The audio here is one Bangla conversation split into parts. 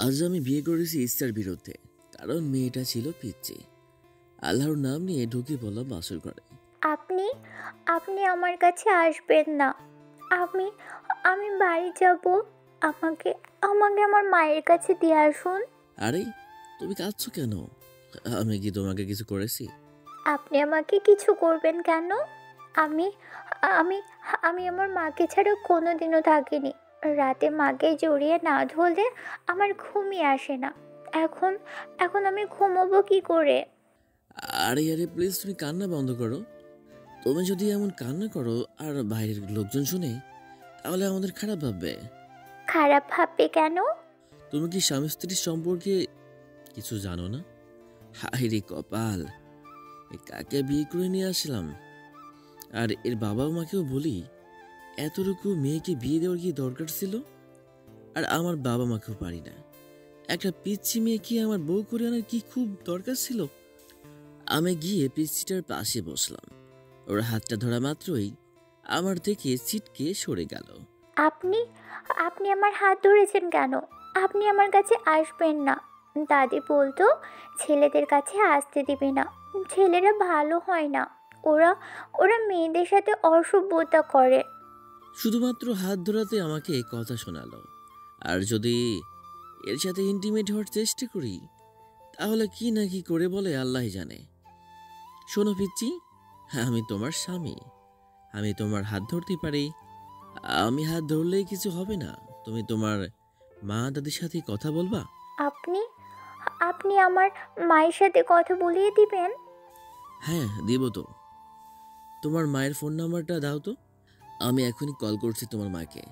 আজ আমি বিয়ে করেছি ইচ্ছার বিরুদ্ধে, কারণ মেয়েটা ছিল পিচ্চি। আল্লাহর নাম নিয়ে ঢুকে পড়লাম বাসর ঘরে। আপনি আপনি আমার কাছে আসবেন না। আমি আমি বাড়ি যাব। আমাকে আমাকে আমার মায়ের কাছে দিয়ে আসুন। আরে, তুমি কাঁদছো কেন? আমি কি তোমাকে কিছু করেছি? আপনি আমাকে কিছু করবেন কেন? আমি আমি আমি আমার মাকে ছাড়া কোনোদিনও থাকিনি। রাতে মাকে জড়িয়ে না ধরলে আমার ঘুমই আসে না। এখন এখন আমি ঘুমোবো কি করে? আরে আরে, প্লিজ তুমি কান্না বন্ধ করো। তুমি যদি এমন কান্না করো আর বাইরের লোকজন শুনে, তাহলে আমাদের খারাপ ভাববে। খারাপ ভাববে কেন? তুমি কি স্বামী স্ত্রীর সম্পর্কে কিছু জানো না? হায় রে কপাল, কাকে বিয়ে করে নিয়ে আসলাম। আর এর বাবা মাকেও বলি, এতটুকু মেয়েকে বিয়ে দেওয়ার কি দরকার ছিল? আর আমার বাবা মাকেও পারি না, একটা পিচ্ছি মেয়েকে আমার বউ করে আনার কি খুব দরকার ছিল? আমি গিয়ে পিচ্ছিটার পাশে বসলাম। ওর হাতটা ধরা মাত্রই আমার থেকে ছিটকে সরে গেল। আপনি আপনি আমার হাত ধরেছেন কেন? আপনি আমার কাছে আসবেন না। দাদি বলতো ছেলেদের কাছে আসতে দিবি না, ছেলেরা ভালো হয় না, ওরা ওরা মেয়েদের সাথে অসভ্যতা করে। শুধুমাত্র হাত ধরাতে আমাকে কথা শোনালো। আর যদি এর সাথে ইন্টিমেট হওয়ার চেষ্টা করি, তাহলে কি না কি করে বলে আল্লাহ জানে। শোনো পিচ্চি, আমি তোমার স্বামী, আমি তোমার হাত ধরতে পারি। আমি হাত ধরলেই কিছু হবে না। তুমি তোমার মা দাদির সাথে কথা বলবা। আপনি আপনি আমার মায়ের সাথে কথা বলিয়ে দিবেন? হ্যাঁ, দিব তো। তোমার মায়ের ফোন নাম্বারটা দাও তো, আমি এখনই কল করছি তোমার মাকে।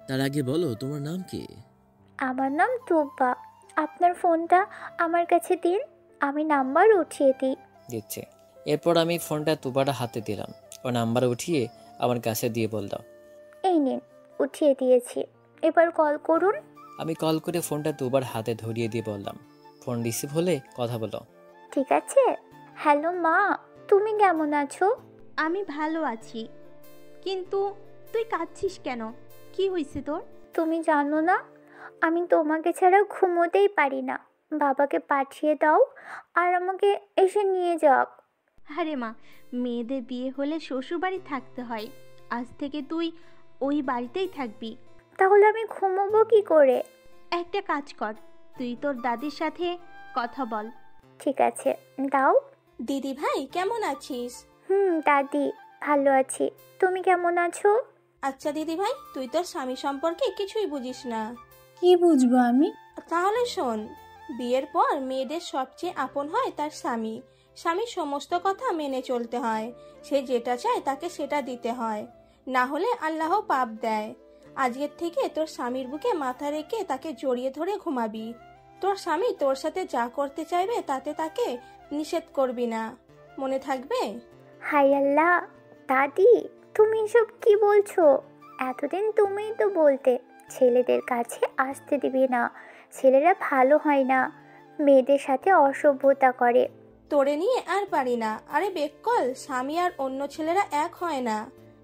তার আগে বলো তোমার নাম কি? আমার নাম তুব্বা। আপনার ফোনটা আমার কাছে দিন, আমি নাম্বার উঠিয়ে দিই। দিচ্ছে। এরপর আমি ফোনটা তুবাটা হাতে দিলাম। ও নাম্বার উঠিয়ে আমার কাছে দিয়ে বলল, এই নিন, উঠিয়ে দিয়েছি, এবার কল করুন। আমি কল করে ফোনটা তুবার হাতে ধরিয়ে দিয়ে বললাম, ফোন রিসিভ হলে কথা বলো। ঠিক আছে। হ্যালো মা, তুমি কেমন আছো? আমি ভালো আছি, কিন্তু তুই কাঁদছিস কেন? কি হয়েছে তোর? তুমি জানো না, আমি তোমাকে ছাড়া ঘুমোতেই পারি না। বাবাকে পাঠিয়ে দাও আর আমাকে এসে নিয়ে যাও। আরে মা, মেয়েদের বিয়ে হলে শ্বশুরবাড়ি থাকতে হয়। আজ থেকে তুই ওই বাড়িতেই থাকবি। তাহলে আমি ঘুমোবো কি করে? একটা কাজ কর, তুই তোর দাদির সাথে কথা বল। ঠিক আছে, দাও। দিদি ভাই কেমন আছিস? দাদি, ভালো আছি। তুমি কেমন আছো? আচ্ছা দিদি ভাই, তুই তোর স্বামী সম্পর্কে কিছুই বুঝিস না। কি বুঝবো আমি? তাহলে শোন, বিয়ের পর মেয়েদের সবচেয়ে আপন হয় তার স্বামী। স্বামীর সমস্ত কথা মেনে চলতে হয়। সে যেটা চায় তাকে সেটা দিতে হয়, না হলে আল্লাহ পাপ দেয়। আজকের থেকে তোর স্বামীর বুকে মাথা রেখে তাকে জড়িয়ে ধরে ঘুমাবি। তোর স্বামী তোর সাথে যা করতে চাইবে তাতে তাকে নিষেধ করবি না, মনে থাকবে? হাই আল্লাহ, দাদি তুমি এসব কি বলছো? এতদিন তুমিই তো বলতে ছেলেদের কাছে আসতে দিবি না, ছেলেরা ভালো হয় না, মেয়েদের সাথে অসভ্যতা করে। তোরে নিয়ে আর পারি না। আরে বেককল, স্বামী আর অন্য ছেলেরা এক হয় না।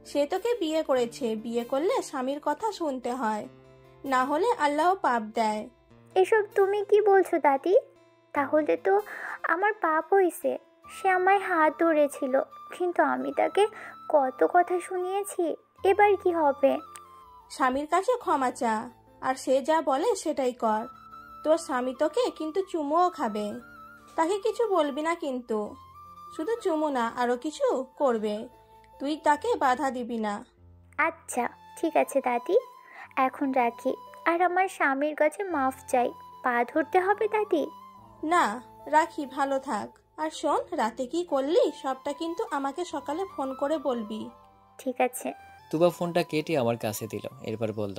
সে তোকে বিয়ে করেছে, বিয়ে করলে স্বামীর কথা শুনতে হয়, না হলে আল্লাহ পাপ দেয়। এসব তুমি কি বলছো দাদি? তাহলে তো আমার পাপ হয়েছে। সে আমায় হাত ধরেছিল, কিন্তু আমি তাকে কত কথা শুনিয়েছি। এবার কি হবে? স্বামীর কাছে ক্ষমা চা, আর সে যা বলে সেটাই কর। তোর স্বামী তোকে কিন্তু চুমুও খাবে, তাকে কিছু বলবি না কিন্তু। শুধু চুমু না, আরো কিছু করবে, তুই তাকে বাধা দিবি না। আচ্ছা ঠিক আছে দাদি, এখন রাখি। আর আমার স্বামীর কাছে মাফ চাই। পা ধরতে হবে দাদি? না, রাখি, ভালো থাক। আর শোন, রাতে কি করলি সবটা কিন্তু আমাকে সকালে ফোন করে বলবি। ঠিক আছে। তুবা ফোনটা কেটে আমার কাছে দিল। এরপর বলল,